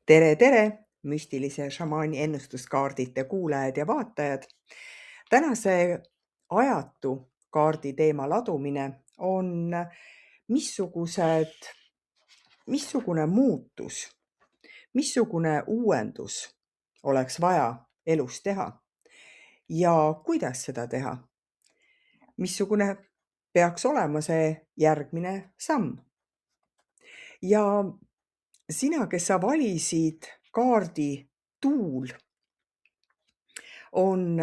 Tere, tere, müstilise šamaani ennustuskaardite kuulajad ja vaatajad. Tänase ajatu kaardi teema ladumine on missugune muutus, missugune uuendus oleks vaja elus teha ja kuidas seda teha. Missugune peaks olema see järgmine samm. Ja sina, kes sa valisid kaardi tuul, on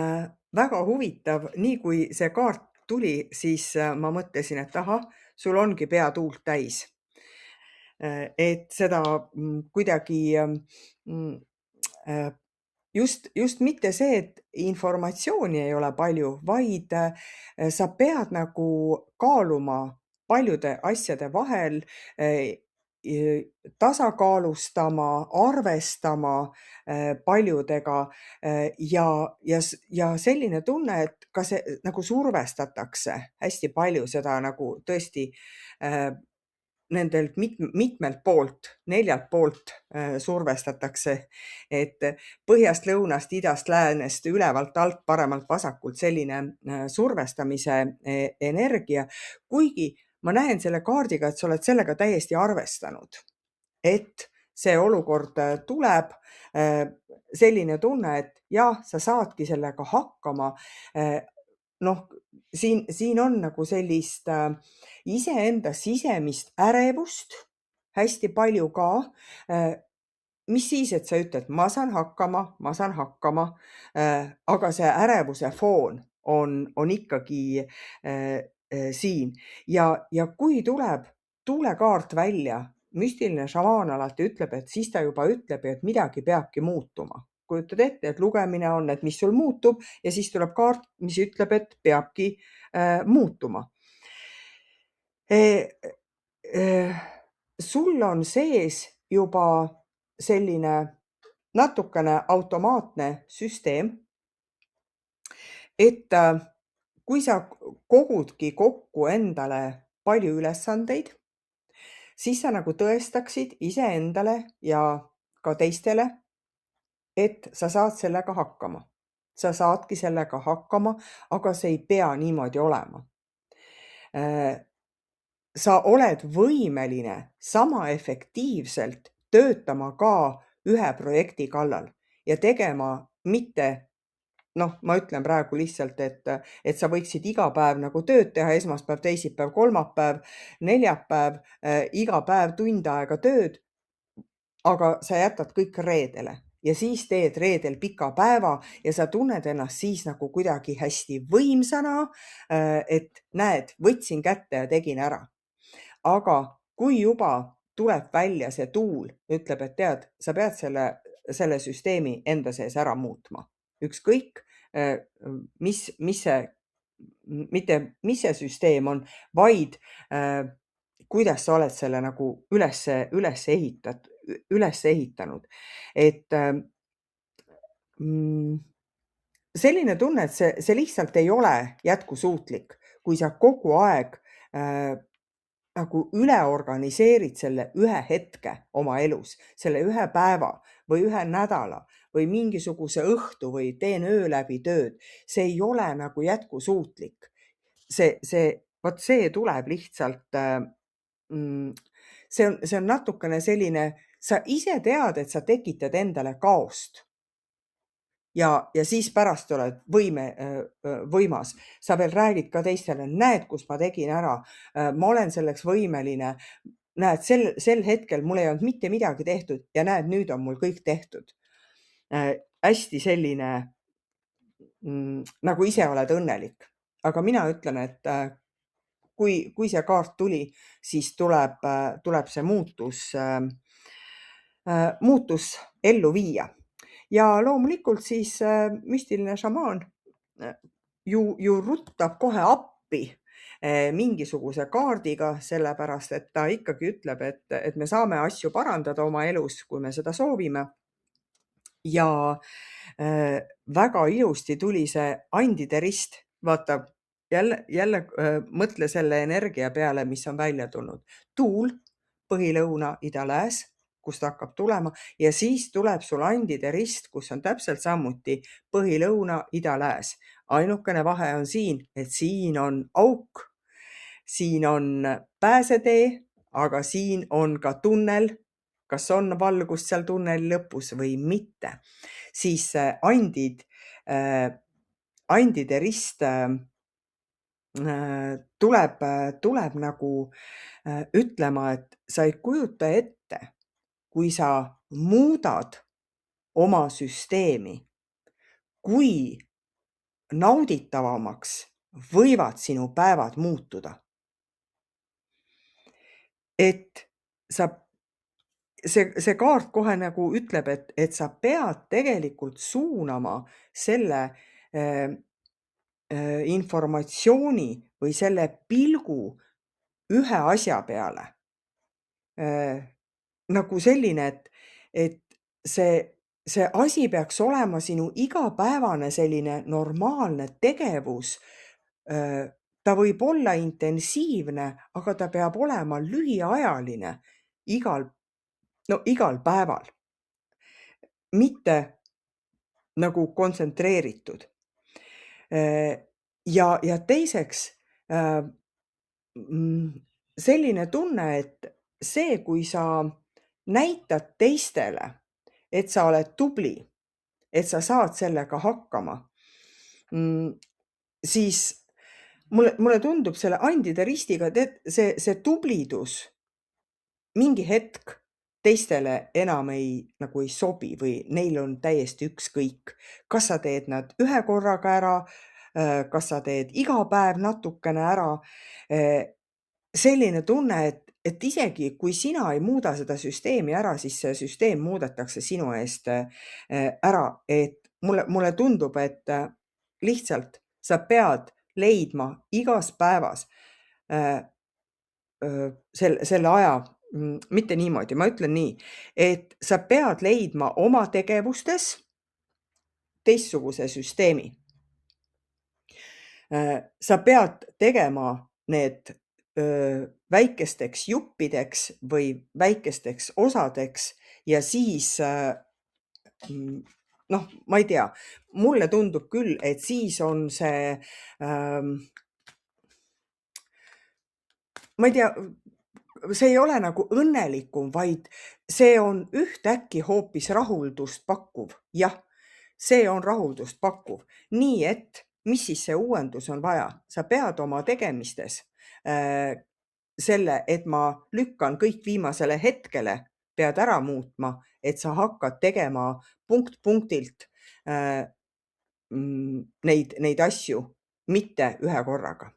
väga huvitav. Nii kui see kaart tuli, siis ma mõtlesin, et ahah, sul ongi pea tuult täis. Et seda kuidagi just mitte see, et informatsiooni ei ole palju, vaid sa pead nagu kaaluma paljude asjade vahel, tasakaalustama, arvestama paljudega ja selline tunne, et ka see nagu survestatakse hästi palju seda nagu tõesti nendelt mitmelt poolt, 4 poolt survestatakse, et põhjast, lõunast, idast, läänest, ülevalt, alt, paremalt, vasakult selline survestamise energia. Kuigi ma näen selle kaardiga, et sa oled sellega täiesti arvestanud, et see olukord tuleb, selline tunne, et jah, sa saadki sellega hakkama. Siin on nagu sellist iseenda sisemist ärevust hästi palju ka. Mis siis, et sa ütled, ma saan hakkama, aga see ärevuse foon on ikkagi siin. Ja kui tuleb tuulekaart välja, müstiline šamaan alati ütleb, et siis ta juba ütleb, et midagi peabki muutuma. Kujutad ette, et lugemine on, et mis sul muutub ja siis tuleb kaart, mis ütleb, et peabki muutuma. Sul on sees juba selline natukene automaatne süsteem, et kui sa kogudki kokku endale palju ülesandeid, siis sa nagu tõestaksid iseendale ja ka teistele, et sa saad sellega hakkama. Sa saadki sellega hakkama, aga see ei pea niimoodi olema. Sa oled võimeline sama efektiivselt töötama ka ühe projekti kallal ja tegema mitte, ma ütlen praegu lihtsalt, et sa võiksid iga päev nagu tööd teha, esmaspäev, teisipäev, kolmapäev, neljapäev, iga päev tund aega tööd, aga sa jätad kõik reedele ja siis teed reedel pika päeva ja sa tunned ennast siis nagu kuidagi hästi võimsana, et näed, võtsin kätte ja tegin ära. Aga kui juba tuleb välja see tuul, ütleb, et tead, sa pead selle süsteemi enda sees ära muutma. Ükskõik, mis see süsteem on, vaid kuidas sa oled selle nagu üles ehitanud. Et selline tunne, et see lihtsalt ei ole jätkusuutlik, kui sa kogu aeg nagu üle organiseerid selle ühe hetke oma elus, selle ühe päeva või ühe nädala või mingisuguse õhtu või teen öö läbi tööd. See ei ole nagu jätkusuutlik. See tuleb lihtsalt, see on natukene selline, sa ise tead, et sa tekitad endale kaost. Ja siis pärast oled võimas. Sa veel räägid ka teistele, näed, kus ma tegin ära. Ma olen selleks võimeline. Näed, sel hetkel mul ei olnud mitte midagi tehtud ja näed, nüüd on mul kõik tehtud. Hästi selline, nagu ise oled õnnelik. Aga mina ütlen, et kui see kaart tuli, siis tuleb see muutus ellu viia. Ja loomulikult siis müstiline šamaan ju ruttab kohe appi mingisuguse kaardiga, sellepärast et ta ikkagi ütleb, et me saame asju parandada oma elus, kui me seda soovime. Ja väga ilusti tuli see andide rist. Vaata, jälle mõtle selle energia peale, mis on välja tulnud. Tuul, põhilõuna, ida, lääs, kust hakkab tulema ja siis tuleb sul andide rist, kus on täpselt samuti põhi, lõuna, ida, lääs. Ainukene vahe on siin, et siin on auk, siin on pääsetee, aga siin on ka tunnel, kas on valgust seal tunneli lõpus või mitte. Siis andide rist tuleb nagu ütlema, et sa ei kujuta ette, kui sa muudad oma süsteemi, kui nauditavamaks võivad sinu päevad muutuda. Et see kaart kohe nagu ütleb, et sa pead tegelikult suunama selle informatsiooni või selle pilgu ühe asja peale. Nagu selline, et see asi peaks olema sinu igapäevane selline normaalne tegevus. Ta võib olla intensiivne, aga ta peab olema lühiajaline igal päeval. Mitte nagu kontsentreeritud. Ja teiseks selline tunne, et see, kui sa näitad teistele, et sa oled tubli, et sa saad sellega hakkama, siis mulle tundub selle andide ristiga, et see tublidus mingi hetk teistele enam nagu ei sobi või neil on täiesti ükskõik. Kas sa teed nad ühe korraga ära, kas sa teed iga päev natukene ära. Selline tunne, et isegi kui sina ei muuda seda süsteemi ära, siis see süsteem muudetakse sinu eest ära. Et mulle tundub, et lihtsalt sa pead leidma igas päevas selle aja, mitte niimoodi, ma ütlen nii, et sa pead leidma oma tegevustes teistsuguse süsteemi. Sa pead tegema need väikesteks juppideks või väikesteks osadeks ja siis ma ei tea, mulle tundub küll, et siis on see ma ei tea, see ei ole nagu õnnelikum, vaid see on ühtäkki hoopis rahuldust pakkuv. Jah, see on rahuldust pakkuv. Nii et, mis siis see uuendus on vaja? Sa pead oma tegemistes selle, et ma lükkan kõik viimasele hetkele, pead ära muutma, et sa hakkad tegema punkt punktilt neid asju, mitte ühe korraga.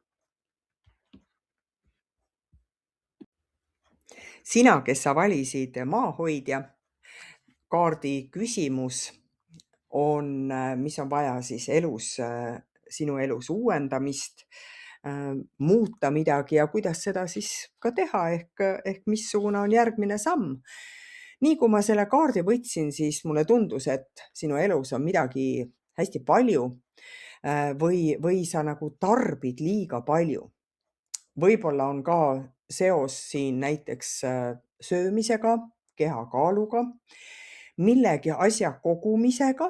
Sina, kes sa valisid maahoidja, kaardi küsimus on, mis on vaja siis sinu elus uuendamist, muuta midagi ja kuidas seda siis ka teha, ehk missugune on järgmine samm. Nii kui ma selle kaardi võtsin, siis mulle tundus, et sinu elus on midagi hästi palju või sa nagu tarbid liiga palju. Võib-olla on ka seos siin näiteks söömisega, kehakaaluga, millegi asja kogumisega.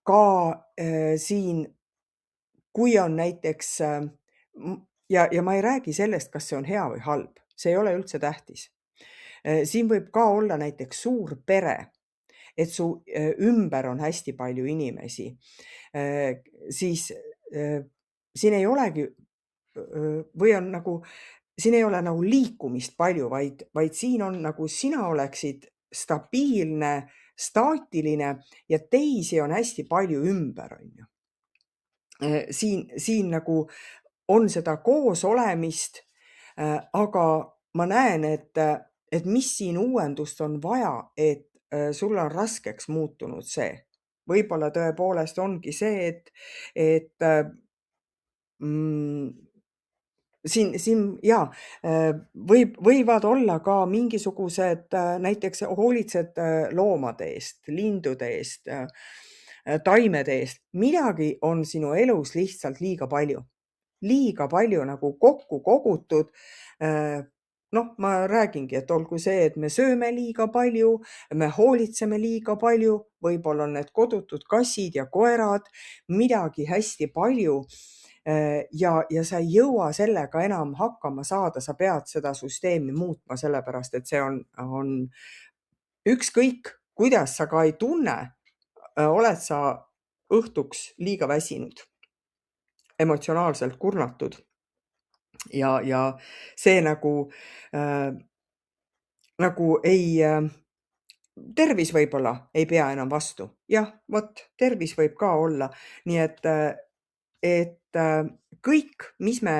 Ka siin, kui on näiteks, ja ma ei räägi sellest, kas see on hea või halb, see ei ole üldse tähtis. Siin võib ka olla näiteks suur pere, et su ümber on hästi palju inimesi. Siis siin ei olegi või on nagu, siin ei ole nagu liikumist palju, vaid siin on nagu sina oleksid stabiilne, staatiline ja teisi on hästi palju ümber, on ju. Siin nagu on seda koos olemist, aga ma näen, et mis siin uuendust on vaja, et sul on raskeks muutunud see. Võib-olla tõepoolest ongi see, et siin jaa, võivad olla ka mingisugused, näiteks hoolitsed loomade eest, lindude eest, taimede eest. Midagi on sinu elus lihtsalt liiga palju. Liiga palju nagu kokku kogutud. noh, ma räägingi, et olgu see, et me sööme liiga palju, me hoolitseme liiga palju, võib-olla on need kodutud kassid ja koerad, midagi hästi palju. Ja sa ei jõua sellega enam hakkama saada, sa pead seda süsteemi muutma, sellepärast et see on ükskõik, kuidas sa ka ei tunne, oled sa õhtuks liiga väsinud, emotsionaalselt kurnatud ja see nagu ei tervis võib-olla ei pea enam vastu. Jah, vot tervis võib ka olla. Nii et kõik, mis me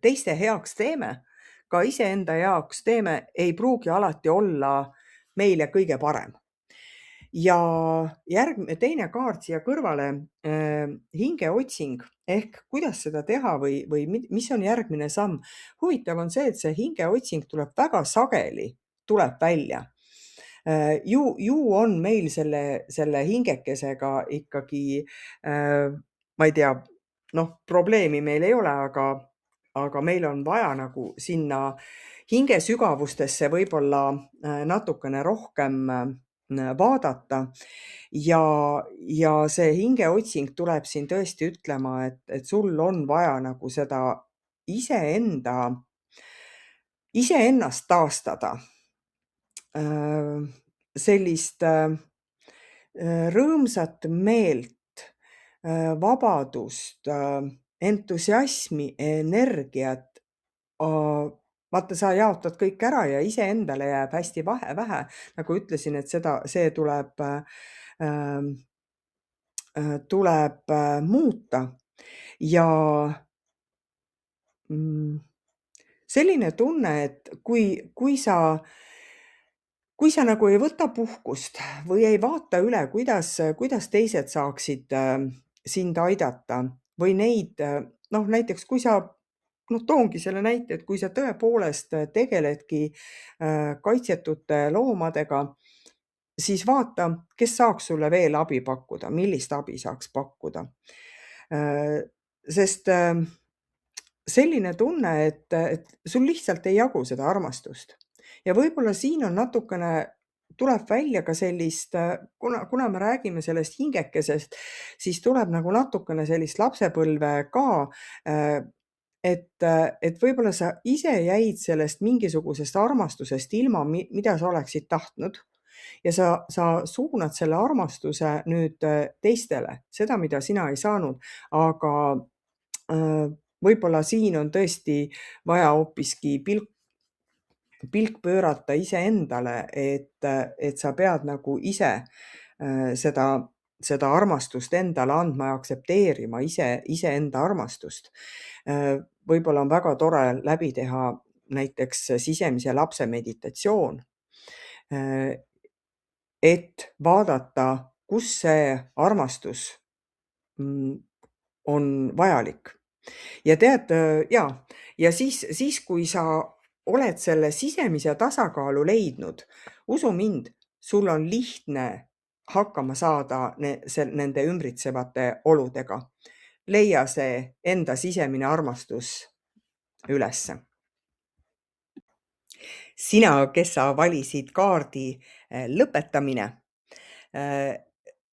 teiste heaks teeme, ka iseenda heaks teeme, ei pruugi alati olla meile kõige parem. Ja teine kaart siia kõrvale, hingeotsing ehk kuidas seda teha või mis on järgmine samm. Huvitav on see, et see hingeotsing tuleb väga sageli, tuleb välja. Ju on meil selle hingekesega ikkagi, ma ei tea, noh, probleemi meil ei ole, aga meil on vaja nagu sinna hingesügavustesse võib-olla natukene rohkem vaadata ja see hingeotsing tuleb siin tõesti ütlema, et sul on vaja nagu seda iseennast taastada. Sellist rõõmsat meelt, vabadust, entusiasmi, energiat. Vaata, sa jaotad kõik ära ja iseendale jääb hästi vähe. Nagu ütlesin, et see tuleb muuta ja selline tunne, et kui sa nagu ei võta puhkust või ei vaata üle, kuidas teised saaksid sind aidata või neid, noh, näiteks kui sa, noh, toongi selle näite, et kui sa tõepoolest tegeledki kaitsetute loomadega, siis vaata, kes saaks sulle veel abi pakkuda, millist abi saaks pakkuda. Sest selline tunne, et sul lihtsalt ei jagu seda armastust. Ja võib-olla siin on natukene, tuleb välja ka sellist, kuna me räägime sellest hingekesest, siis tuleb nagu natukene sellist lapsepõlve ka, et võib-olla sa ise jäid sellest mingisugusest armastusest ilma, mida sa oleksid tahtnud. Ja sa suunad selle armastuse nüüd teistele, seda, mida sina ei saanud, aga võib-olla siin on tõesti vaja hoopiski pilk pöörata iseendale, et sa pead nagu ise seda armastust endale andma ja aktsepteerima iseenda armastust. Võib-olla on väga tore läbi teha näiteks sisemise lapse meditatsioon, et vaadata, kus see armastus on vajalik. Ja tead, ja siis, kui sa oled selle sisemise tasakaalu leidnud, usu mind, sul on lihtne hakkama saada nende ümbritsevate oludega. Leia see enda sisemine armastus ülesse. Sina, kes sa valisid kaardi lõpetamine,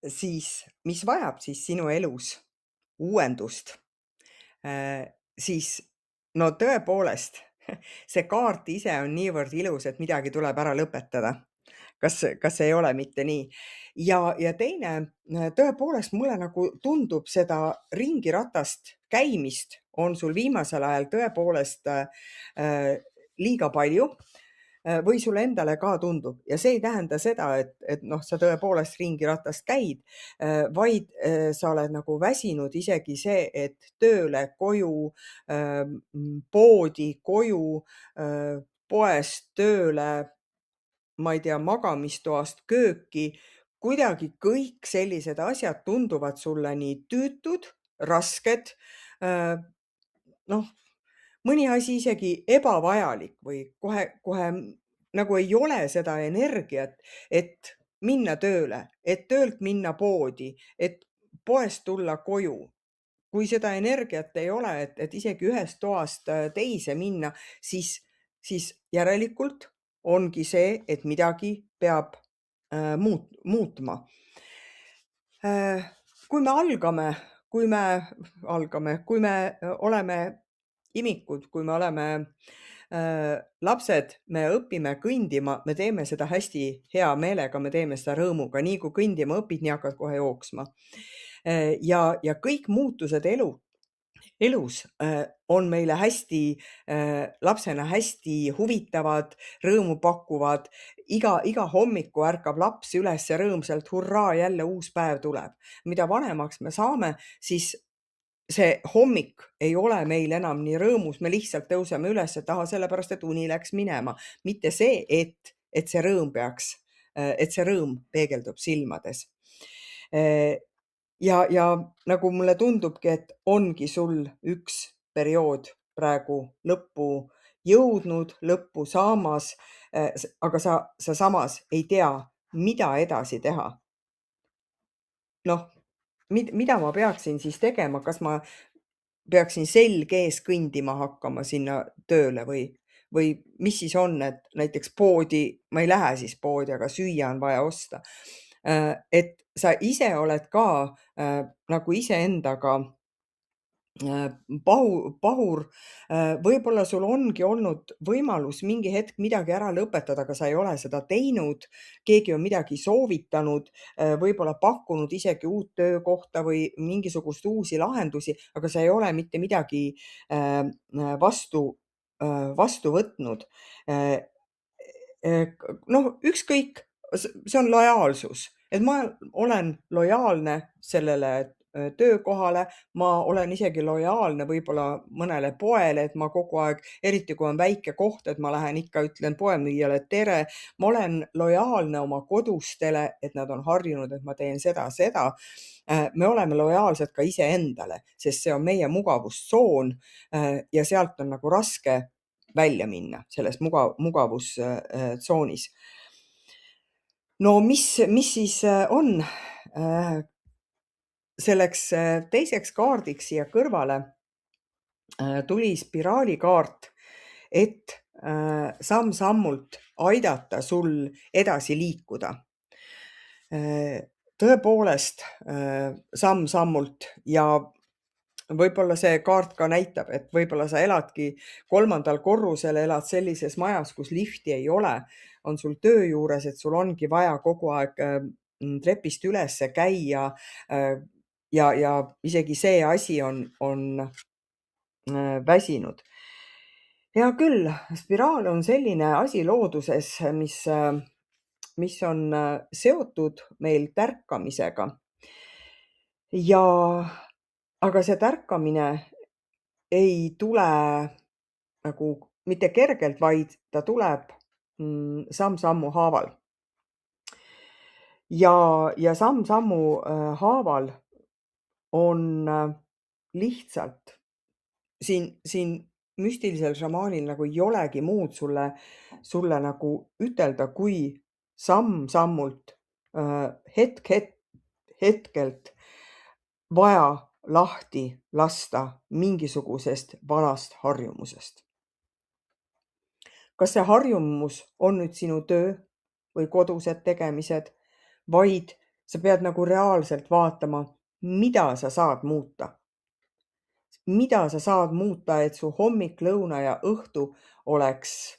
siis mis vajab siis sinu elus uuendust? Siis no tõepoolest, see kaart ise on niivõrd ilus, et midagi tuleb ära lõpetada. Kas ei ole mitte nii? Ja teine, tõepoolest mulle nagu tundub seda ringiratast käimist on sul viimasel ajal tõepoolest liiga palju. Või sulle endale ka tundub ja see ei tähenda seda, et noh, sa tõepoolest ringiratast käid, vaid sa oled nagu väsinud isegi see, et tööle, koju, poodi, koju, poest tööle, ma ei tea, magamistoast kööki, kuidagi kõik sellised asjad tunduvad sulle nii tüütud, rasked, noh, mõni asi isegi ebavajalik või kohe nagu ei ole seda energiat, et minna tööle, et töölt minna poodi, et poest tulla koju. Kui seda energiat ei ole, et isegi ühest toast teise minna, siis siis järelikult ongi see, et midagi peab muutma. Kui me oleme imikud, kui me oleme lapsed, me õpime kõndima, me teeme seda hästi hea meelega, me teeme seda rõõmuga. Nii kui kõndima õpid, nii hakkad kohe jooksma. Ja kõik muutused elus on meile lapsena hästi huvitavad, rõõmu pakuvad. Iga hommiku ärkab laps üles rõõmsalt, hurraa, jälle uus päev tuleb. Mida vanemaks me saame, siis see hommik ei ole meil enam nii rõõmus, me lihtsalt tõuseme üles, sellepärast, et uni läks minema. Mitte see, et see rõõm peegeldub silmades. Ja nagu mulle tundubki, et ongi sul üks periood praegu lõppu jõudnud, lõppu saamas, aga sa samas ei tea, mida edasi teha. Noh, mida ma peaksin siis tegema, kas ma peaksin selg ees kõndima hakkama sinna tööle või mis siis on, et näiteks poodi, ma ei lähe siis poodi, aga süüa on vaja osta. Et sa ise oled ka nagu iseendaga pahur. Võib-olla sul ongi olnud võimalus mingi hetk midagi ära lõpetada, aga sa ei ole seda teinud. Keegi on midagi soovitanud, võib-olla pakkunud isegi uut töökohta või mingisugust uusi lahendusi, aga sa ei ole mitte midagi vastu võtnud. Noh, ükskõik, see on lojaalsus, et ma olen lojaalne sellele töökohale, ma olen isegi lojaalne võib-olla mõnele poele, et ma kogu aeg, eriti kui on väike koht, et ma lähen ikka ütlen poemüüjale tere. Ma olen lojaalne oma kodustele, et nad on harjunud, et ma teen seda. Me oleme lojaalsed ka iseendale, sest see on meie mugavustsoon ja sealt on nagu raske välja minna selles mugavustsoonis. No mis siis on selleks teiseks kaardiks siia kõrvale tuli spiraalikaart, et samm-sammult aidata sul edasi liikuda. Tõepoolest samm-sammult ja võib-olla see kaart ka näitab, et võib-olla sa eladki 3. korrusel, elad sellises majas, kus lifti ei ole, on sul töö juures, et sul ongi vaja kogu aeg trepist üles käia ja isegi see asi on väsinud. Hea küll, spiraal on selline asi looduses, mis on seotud meil tärkamisega. Aga see tärkamine ei tule nagu mitte kergelt, vaid ta tuleb samm-sammu haaval. Ja samm-sammu haaval on lihtsalt siin müstilisel šamaanil nagu ei olegi muud sulle nagu ütelda, kui samm-sammult hetkelt vaja lahti lasta mingisugusest vanast harjumusest. Kas see harjumus on nüüd sinu töö või kodused tegemised, vaid sa pead nagu reaalselt vaatama, mida sa saad muuta. Mida sa saad muuta, et su hommik, lõuna ja õhtu oleks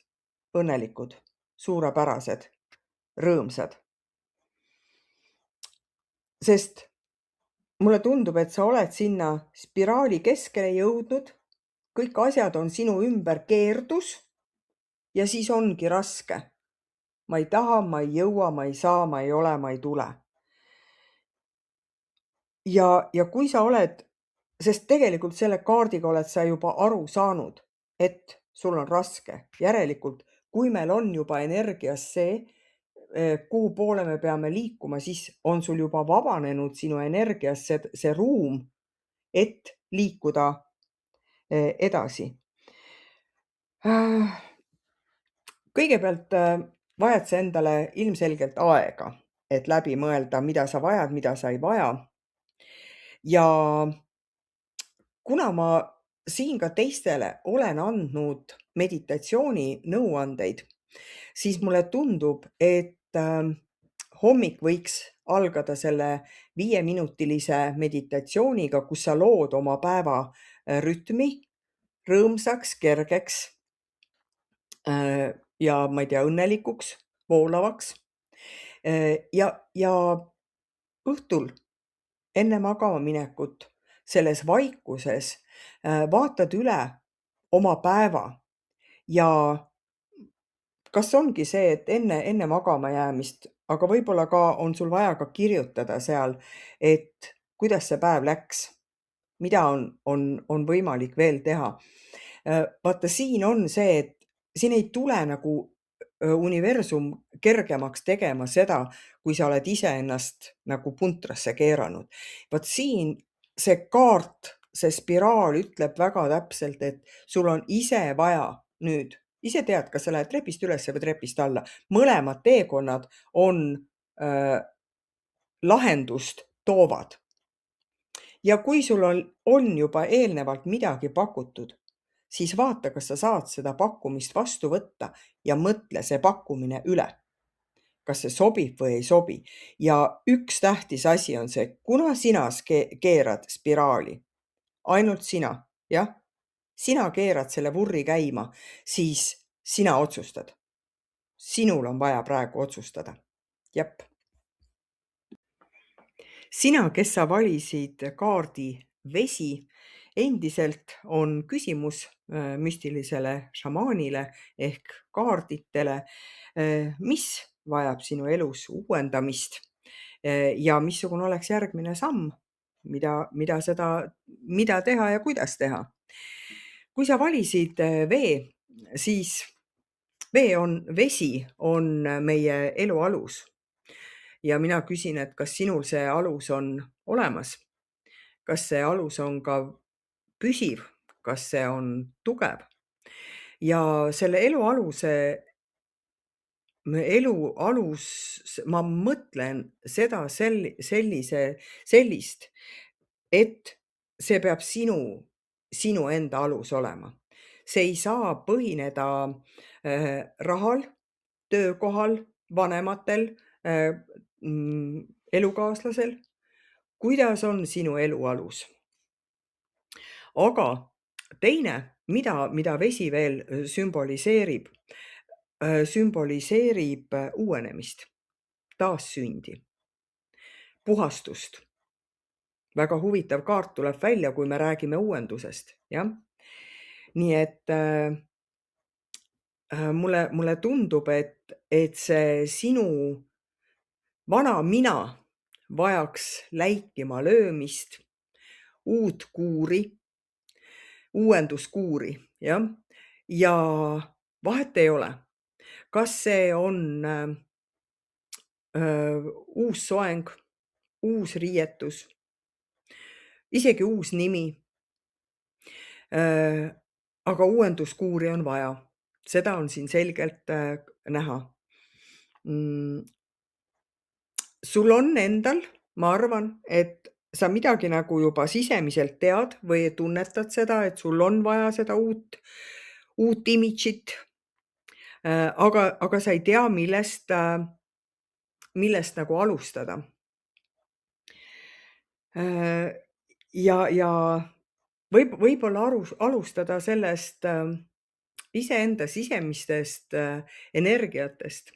õnnelikud, suurepärased, rõõmsad. Sest mulle tundub, et sa oled sinna spiraali keskele jõudnud, kõik asjad on sinu ümber keerdus ja siis ongi raske. Ma ei taha, ma ei jõua, ma ei saa, ma ei ole, ma ei tule. Ja kui sa oled, sest tegelikult selle kaardiga oled sa juba aru saanud, et sul on raske. Järelikult, kui meil on juba energias see, kuhu poole me peame liikuma, siis on sul juba vabanenud sinu energias see ruum, et liikuda edasi. Kõigepealt vajad sa endale ilmselgelt aega, et läbi mõelda, mida sa vajad, mida sa ei vaja. Ja kuna ma siin ka teistele olen andnud meditatsiooni nõuandeid, siis mulle tundub, et hommik võiks algada selle 5-minutilise meditatsiooniga, kus sa lood oma päeva rütmi rõõmsaks, kergeks ja ma ei tea, õnnelikuks, voolavaks. Ja õhtul enne magama minekut selles vaikuses vaatad üle oma päeva ja kas ongi see, et enne magama jäämist, aga võib-olla ka on sul vaja ka kirjutada seal, et kuidas see päev läks, mida on võimalik veel teha. Vaata, siin on see, et siin ei tule nagu universum kergemaks tegema seda, kui sa oled iseennast nagu puntrasse keeranud. Vaat siin see kaart, see spiraal ütleb väga täpselt, et sul on ise vaja nüüd, ise tead, kas sa lähed trepist üles või trepist alla. Mõlemad teekonnad on lahendust toovad. Ja kui sul on juba eelnevalt midagi pakutud, siis vaata, kas sa saad seda pakkumist vastu võtta ja mõtle see pakkumine üle. Kas see sobib või ei sobi. Ja üks tähtis asi on see, kuna sina keerad spiraali, ainult sina, jah, sina keerad selle vurri käima, siis sina otsustad. Sinul on vaja praegu otsustada. Jep. Sina, kes sa valisid kaardi vesi, endiselt on küsimus müstilisele šamaanile ehk kaarditele, mis vajab sinu elus uuendamist ja missugune oleks järgmine samm, mida teha ja kuidas teha. Kui sa valisid vee, siis vesi on meie elu alus. Ja mina küsin, et kas sinul see alus on olemas? Kas see alus on ka püsiv? Kas see on tugev? Ja selle elu alus, ma mõtlen seda sellist, et see peab sinu enda alus olema. See ei saa põhineda rahal, töökohal, vanematel, elukaaslasel. Kuidas on sinu elu alus? Aga teine, mida vesi veel sümboliseerib uuenemist, taassündi, puhastust. Väga huvitav kaart tuleb välja, kui me räägime uuendusest, jah. Nii et mulle tundub, et see sinu vana mina vajaks läikima löömist, uut kuuri, uuenduskuuri, jah. Ja vahet ei ole, kas see on uus soeng, uus riietus, isegi uus nimi. Aga uuenduskuuri on vaja. Seda on siin selgelt näha. Sul on endal, ma arvan, et sa midagi nagu juba sisemiselt tead või tunnetad seda, et sul on vaja seda uut imidžit. Aga sa ei tea, millest nagu alustada. Ja võib-olla alustada sellest iseenda sisemistest energiatest,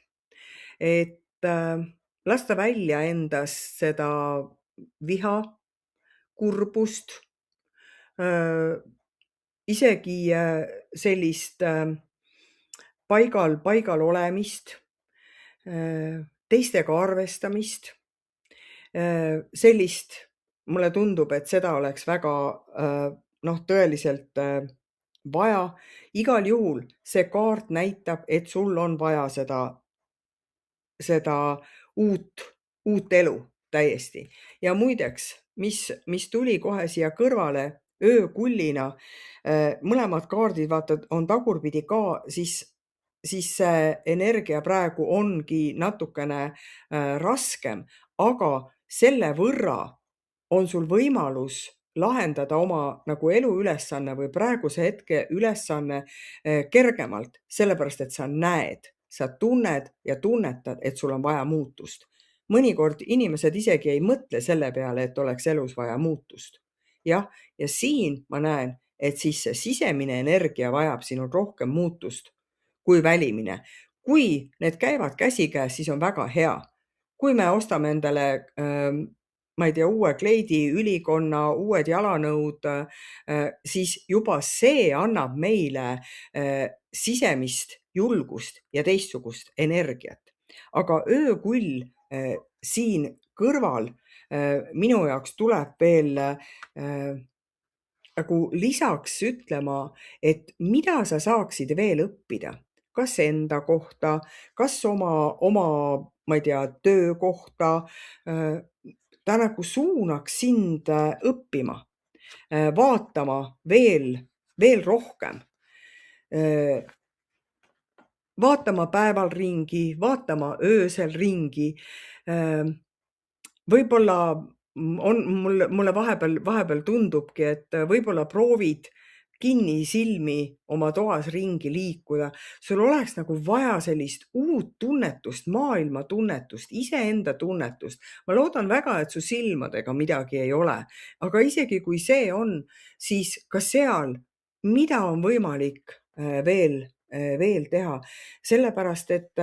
et lasta välja endast seda viha, kurbust, isegi sellist paigal olemist, teistega arvestamist, sellist, mulle tundub, et seda oleks väga tõeliselt vaja. Igal juhul see kaart näitab, et sul on vaja seda uut elu täiesti. Ja muideks, mis tuli kohe siia kõrvale öökullina, mõlemad kaardid, vaata, on tagurpidi ka, siis see energia praegu ongi natukene raskem, aga selle võrra on sul võimalus lahendada oma nagu eluülesanne või praeguse hetke ülesanne kergemalt, sellepärast et sa näed, sa tunned ja tunnetad, et sul on vaja muutust. Mõnikord inimesed isegi ei mõtle selle peale, et oleks elus vaja muutust. Jah, ja siin ma näen, et siis see sisemine energia vajab sinul rohkem muutust kui välimine. Kui need käivad käsikäes, siis on väga hea. Kui me ostame endale ma ei tea, uue kleidi, ülikonna, uued jalanõud, siis juba see annab meile sisemist julgust ja teistsugust energiat. Aga öökull siin kõrval minu jaoks tuleb veel nagu lisaks ütlema, et mida sa saaksid veel õppida. Kas enda kohta, kas oma, ma ei tea, töö kohta. Ta nagu suunaks sind õppima, vaatama veel rohkem. Vaatama päeval ringi, vaatama öösel ringi. Võib-olla mulle vahepeal tundubki, et võib-olla proovid kinnisilmi oma toas ringi liikuda. Sul oleks nagu vaja sellist uut tunnetust, maailma tunnetust, iseenda tunnetust. Ma loodan väga, et su silmadega midagi ei ole. Aga isegi kui see on, siis ka seal, mida on võimalik veel teha. Sellepärast, et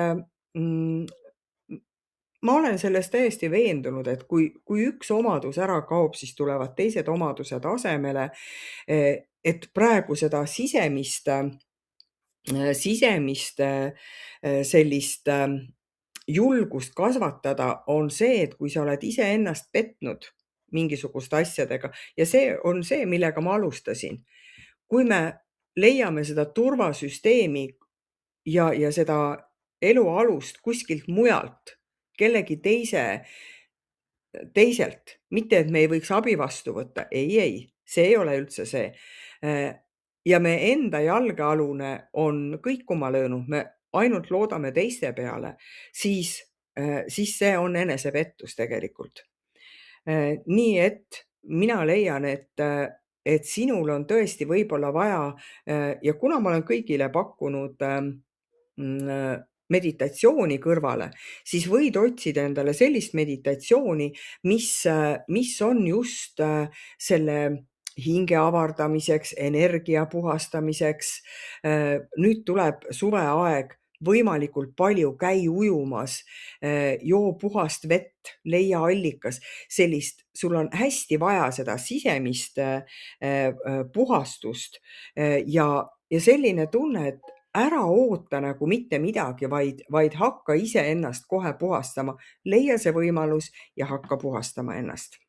ma olen selles täiesti veendunud, et kui üks omadus ära kaob, siis tulevad teised omadused asemele. Et praegu seda sisemist sellist julgust kasvatada on see, et kui sa oled iseennast petnud mingisuguste asjadega ja see on see, millega ma alustasin. Kui me leiame seda turvasüsteemi ja seda elu alust kuskilt mujalt, kellegi teiselt, mitte et me ei võiks abi vastu võtta, ei, see ei ole üldse see. Ja me enda jalgealune on kõikuma löönud, me ainult loodame teiste peale, siis see on enesepettus tegelikult. Nii et mina leian, et sinul on tõesti võib-olla vaja ja kuna ma olen kõigile pakkunud meditatsiooni kõrvale, siis võid otsida endale sellist meditatsiooni, mis on just selle hinge avardamiseks, energia puhastamiseks. Nüüd tuleb suveaeg, võimalikult palju käi ujumas, joo puhast vett, leia allikas, sul on hästi vaja seda sisemist puhastust ja selline tunne, et ära oota nagu mitte midagi, vaid hakka iseennast kohe puhastama. Leia see võimalus ja hakka puhastama ennast.